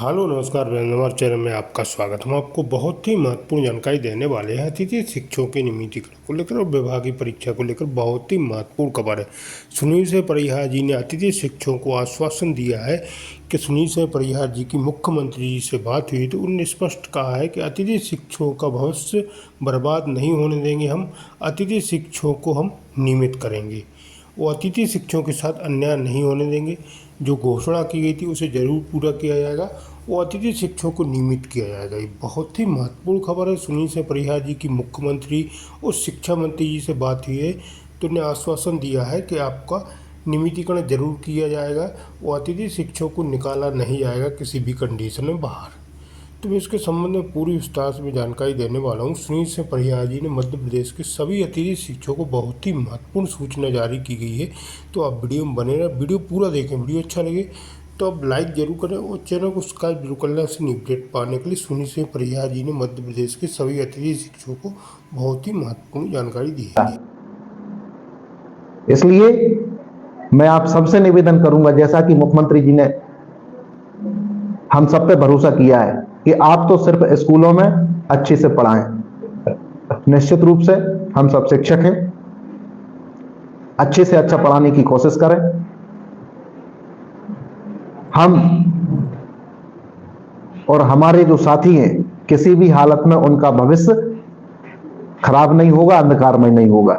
Hello नमस्कार वीरेंद्र, हमारे channel में आपका स्वागत। हम आपको बहुत ही महत्वपूर्ण जानकारी देने वाले हैं। अतिथि शिक्षकों के नियमितीकरण को लेकर और विभागीय परीक्षा को लेकर बहुत ही महत्वपूर्ण खबर है। सुनील सिंह परिहार जी ने अतिथि शिक्षकों को आश्वासन दिया है कि सुनील सिंह परिहार जी की मुख्यमंत्री जी से बात हुई तो उन्होंने स्पष्ट कहा है कि अतिथि शिक्षकों का भविष्य बर्बाद नहीं होने देंगे। हम अतिथि शिक्षकों को हम नियमित करेंगे। वो अतिथि शिक्षकों के साथ अन्याय नहीं होने देंगे। जो घोषणा की गई थी उसे जरूर पूरा किया जाएगा। वो अतिथि शिक्षकों को नियमित किया जाएगा। ये बहुत ही महत्वपूर्ण खबर है। सुनील सिंह परिहार जी की मुख्यमंत्री और शिक्षा मंत्री जी से बात हुई है तो उन्हें आश्वासन दिया है कि आपका नियमितीकरण जरूर किया जाएगा। वो अतिथि शिक्षकों को निकाला नहीं जाएगा किसी भी कंडीशन में बाहर। तो मैं इसके संबंध में पूरी विस्तार से जानकारी देने वाला हूँ। सुनील सिंह परिहार जी ने मध्य प्रदेश के सभी अतिथि शिक्षकों को बहुत ही महत्वपूर्ण सूचना जारी की गई है। तो आप वीडियो में बने रहें, वीडियो पूरा देखें। वीडियो अच्छा लगे तो आप लाइक जरूर करें और चैनल को सब्सक्राइब जरूर कर लें। उससे अपडेट पाने के लिए सुनील सिंह परिहार जी ने मध्य प्रदेश के सभी अतिथि शिक्षकों को बहुत ही महत्वपूर्ण जानकारी दी है। इसलिए मैं आप सबसे निवेदन करूंगा, जैसा कि मुख्यमंत्री जी ने हम सब पे भरोसा किया है कि आप तो सिर्फ स्कूलों में अच्छे से पढ़ाएं। निश्चित रूप से हम सब शिक्षक हैं, अच्छे से अच्छा पढ़ाने की कोशिश करें। हम और हमारे जो साथी हैं, किसी भी हालत में उनका भविष्य खराब नहीं होगा, अंधकारमय नहीं होगा।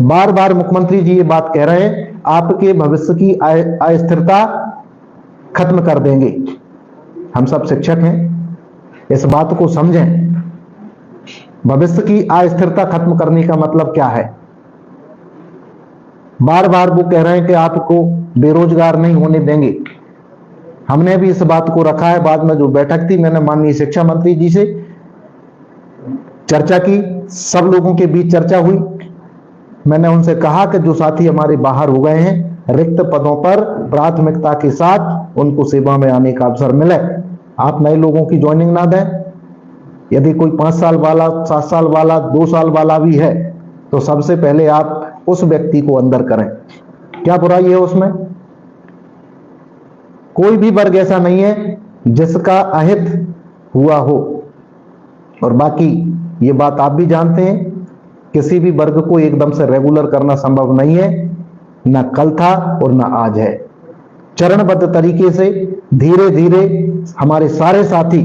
बार बार मुख्यमंत्री जी ये बात कह रहे हैं, आपके भविष्य की अस्थिरता खत्म कर देंगे। हम सब शिक्षक हैं, इस बात को समझें। भविष्य की अस्थिरता खत्म करने का मतलब क्या है? बार बार वो कह रहे हैं कि आपको बेरोजगार नहीं होने देंगे। हमने भी इस बात को रखा है। बाद में जो बैठक थी, मैंने माननीय शिक्षा मंत्री जी से चर्चा की, सब लोगों के बीच चर्चा हुई। मैंने उनसे कहा कि जो साथी हमारे बाहर हो गए हैं, रिक्त पदों पर प्राथमिकता के साथ उनको सेवा में आने का अवसर मिले। आप नए लोगों की ज्वाइनिंग ना दें। यदि कोई 5 साल वाला, 7 साल वाला, 2 साल वाला भी है तो सबसे पहले आप उस व्यक्ति को अंदर करें। क्या बुराई है उसमें? कोई भी वर्ग ऐसा नहीं है जिसका अहित हुआ हो। और बाकी ये बात आप भी जानते हैं, किसी भी वर्ग को एकदम से रेगुलर करना संभव नहीं है। ना कल था और ना आज है। चरणबद्ध तरीके से धीरे धीरे हमारे सारे साथी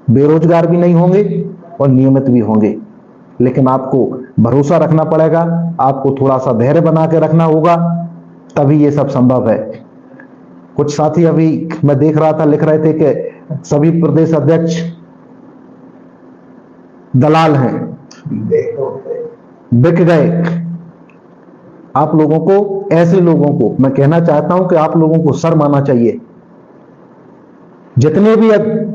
बेरोजगार भी नहीं होंगे और नियमित भी होंगे। लेकिन आपको भरोसा रखना पड़ेगा, आपको थोड़ा सा धैर्य बना के रखना होगा, तभी ये सब संभव है। कुछ साथी अभी मैं देख रहा था लिख रहे थे कि सभी प्रदेश अध्यक्ष दलाल हैं, बिक गए। आप लोगों को, ऐसे लोगों को मैं कहना चाहता हूं कि आप लोगों को शर्म आना चाहिए। जितने भी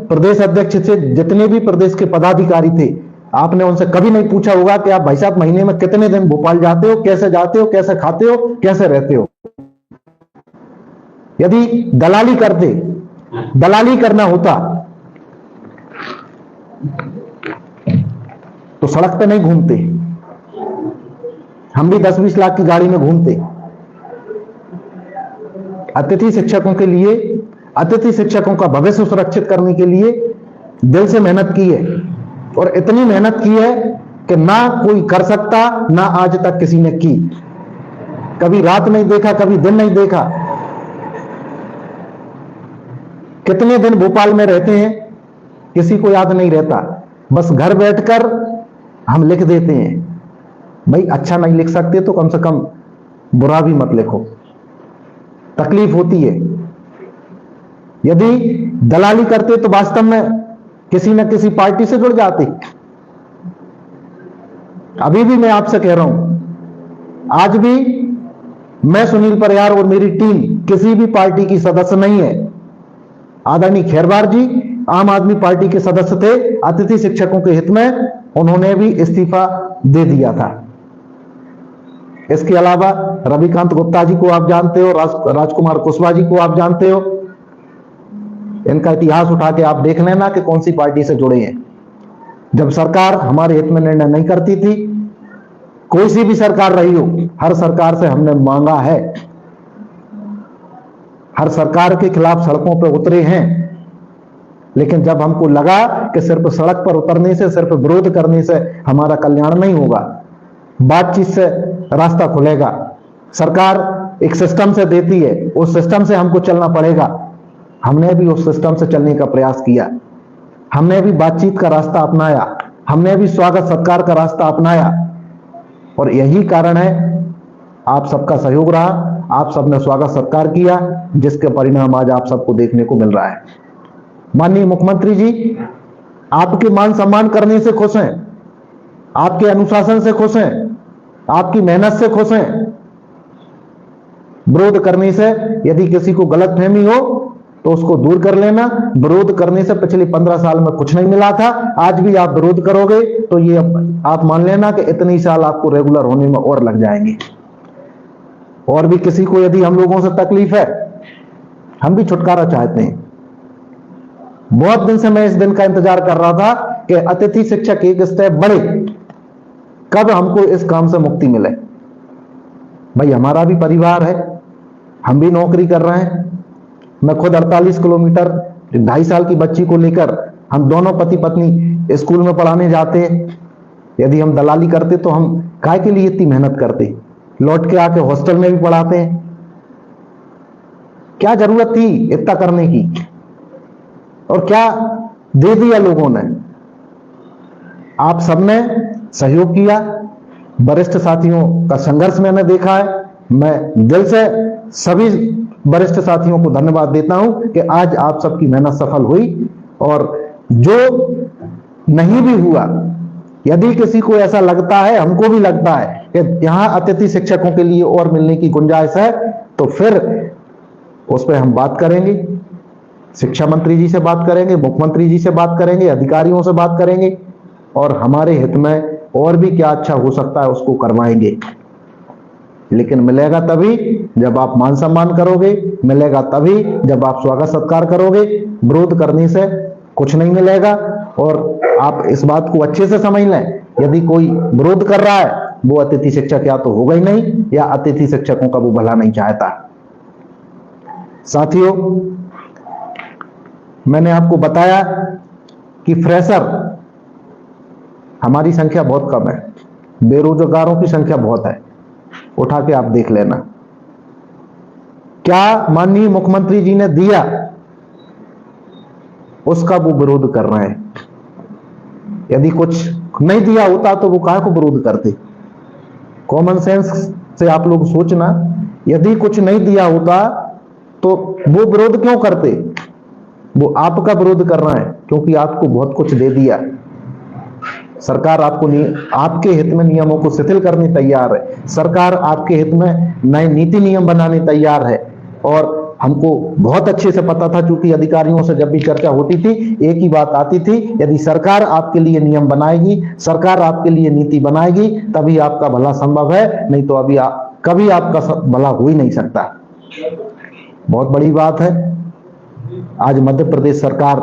प्रदेश अध्यक्ष थे, जितने भी प्रदेश के पदाधिकारी थे, आपने उनसे कभी नहीं पूछा होगा कि आप भाई साहब महीने में कितने दिन भोपाल जाते हो, कैसे जाते हो, कैसे खाते हो, कैसे रहते हो। यदि दलाली करते, दलाली करना होता तो सड़क पे नहीं घूमते। हम भी 10-20 लाख की गाड़ी में घूमते। अतिथि शिक्षकों के लिए, अतिथि शिक्षकों का भविष्य सुरक्षित करने के लिए दिल से मेहनत की है। और इतनी मेहनत की है कि ना कोई कर सकता, ना आज तक किसी ने की। कभी रात नहीं देखा, कभी दिन नहीं देखा। कितने दिन भोपाल में रहते हैं किसी को याद नहीं रहता। बस घर बैठकर हम लिख देते हैं। भाई अच्छा नहीं लिख सकते तो कम से कम बुरा भी मत लिखो, तकलीफ होती है। यदि दलाली करते तो वास्तव में किसी न किसी पार्टी से जुड़ जाते। अभी भी मैं आपसे कह रहा हूं, आज भी मैं सुनील परिहार और मेरी टीम किसी भी पार्टी की सदस्य नहीं है। आदरणीय खैरवार जी आम आदमी पार्टी के सदस्य थे। अतिथि शिक्षकों के हित में उन्होंने भी इस्तीफा दे दिया था। इसके अलावा रविकांत गुप्ता जी को आप जानते हो, राजकुमार कुशवाहा जी को आप जानते हो। इनका इतिहास उठा के आप देख लेना कि कौन सी पार्टी से जुड़े हैं। जब सरकार हमारे हित में निर्णय नहीं करती थी, कोई सी भी सरकार रही हो, हर सरकार से हमने मांगा है, हर सरकार के खिलाफ सड़कों पर उतरे हैं, लेकिन जब हमको लगा कि सिर्फ सड़क पर उतरने से, सिर्फ विरोध करने से हमारा कल्याण नहीं होगा, बातचीत से रास्ता खुलेगा, सरकार एक सिस्टम से देती है, उस सिस्टम से हमको चलना पड़ेगा, हमने भी उस सिस्टम से चलने का प्रयास किया। हमने भी बातचीत का रास्ता अपनाया, हमने भी स्वागत सत्कार का रास्ता अपनाया, और यही कारण है आप सबका सहयोग रहा, आप सबने स्वागत सत्कार किया, जिसके परिणाम आज आप सबको देखने को मिल रहा है। माननीय मुख्यमंत्री जी, आपके मान सम्मान करने से खुश हैं, आपके अनुशासन से खुश हैं, आपकी मेहनत से खुश हैं। विरोध करने से यदि किसी को गलतफहमी हो तो उसको दूर कर लेना। विरोध करने से पिछले 15 साल में कुछ नहीं मिला था, आज भी आप विरोध करोगे तो ये आप मान लेना कि इतने ही साल आपको रेगुलर होने में और लग जाएंगे। और भी किसी को यदि हम लोगों से तकलीफ है, हम भी छुटकारा चाहते हैं। बहुत दिन से मैं इस दिन का इंतजार कर रहा था कि अतिथि शिक्षक एक स्टेप बढ़े, कब हमको इस काम से मुक्ति मिले। भाई हमारा भी परिवार है, हम भी नौकरी कर रहे हैं। मैं खुद 48 किलोमीटर 2.5 साल की बच्ची को लेकर, हम दोनों पति पत्नी स्कूल में पढ़ाने जाते हैं। यदि हम दलाली करते तो हम काय के लिए इतनी मेहनत करते, लौट के आके हॉस्टल में भी पढ़ाते हैं। क्या जरूरत थी इतना करने की, और क्या दे दिया लोगों ने। आप सबने सहयोग किया, वरिष्ठ साथियों का संघर्ष मैंने देखा है। मैं दिल से सभी वरिष्ठ साथियों को धन्यवाद देता हूं कि आज आप सबकी मेहनत सफल हुई। और जो नहीं भी हुआ, यदि किसी को ऐसा लगता है, हमको भी लगता है कि यहां अतिथि शिक्षकों के लिए और मिलने की गुंजाइश है, तो फिर उस पर हम बात करेंगे, शिक्षा मंत्री जी से बात करेंगे, मुख्यमंत्री जी से बात करेंगे, अधिकारियों से बात करेंगे, और हमारे हित में और भी क्या अच्छा हो सकता है उसको करवाएंगे। लेकिन मिलेगा तभी जब आप मान सम्मान करोगे, मिलेगा तभी जब आप स्वागत सत्कार करोगे। विरोध करने से कुछ नहीं मिलेगा। और आप इस बात को अच्छे से समझ लें, यदि कोई विरोध कर रहा है वो अतिथि शिक्षक या तो होगा ही नहीं, या अतिथि शिक्षकों का वो भला नहीं चाहता। साथियों, मैंने आपको बताया कि फ्रेशर हमारी संख्या बहुत कम है, बेरोजगारों की संख्या बहुत है। उठा के आप देख लेना, क्या माननीय मुख्यमंत्री जी ने दिया उसका वो विरोध कर रहे हैं। यदि कुछ नहीं दिया होता तो वो काहे को विरोध करते। कॉमन सेंस से आप लोग सोचना, यदि कुछ नहीं दिया होता तो वो विरोध क्यों करते। वो आपका विरोध कर रहे हैं क्योंकि आपको बहुत कुछ दे दिया। सरकार आपके हित में नियमों को शिथिल करने तैयार है। सरकार आपके हित में नए नीति नियम बनाने तैयार है। और हमको बहुत अच्छे से पता था, क्योंकि अधिकारियों से जब भी चर्चा होती थी एक ही बात आती थी, यदि सरकार आपके लिए नियम बनाएगी, सरकार आपके लिए नीति बनाएगी, तभी आपका भला संभव है, नहीं तो अभी कभी आपका भला हो ही नहीं सकता। बहुत बड़ी बात है, आज मध्य प्रदेश सरकार